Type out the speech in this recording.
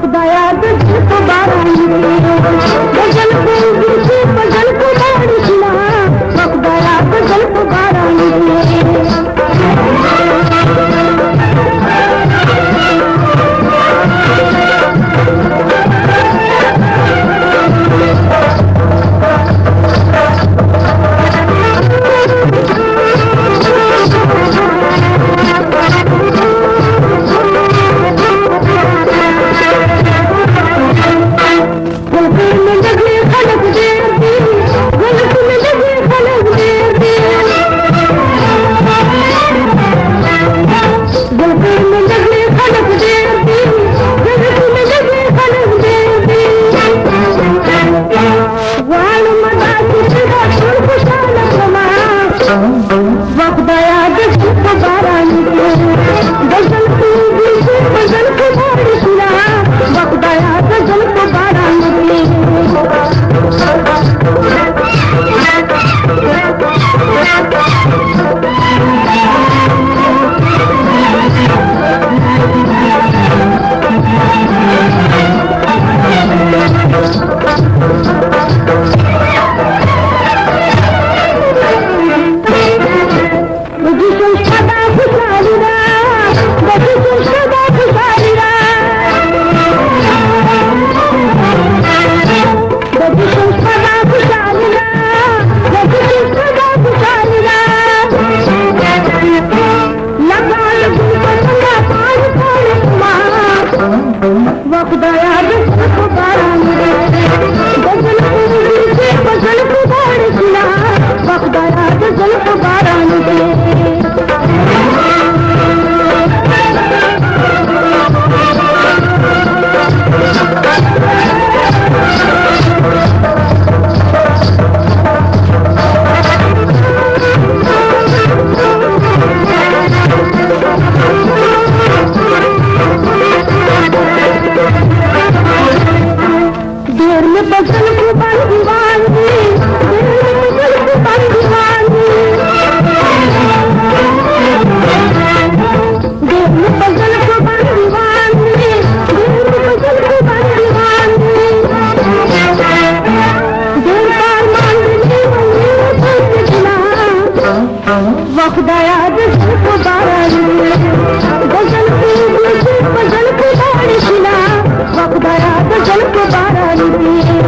खुदाया गजल को बारानी गजल को गिरती गजल को बाड़ी सुना खुदाया गजल को बारानी खुदाया गजल को बारानी गजल को बाड़ी सुना खुदाया गजल को बारानी गजल को बंदीवानी गजल को बंदीवानी गजल को बंदीवानी गजल को बंदीवानी दिल पार मांगने वाले खुदाया गजल को बारानी गजल को बाड़ी सुना खुदाया गजल को बारानी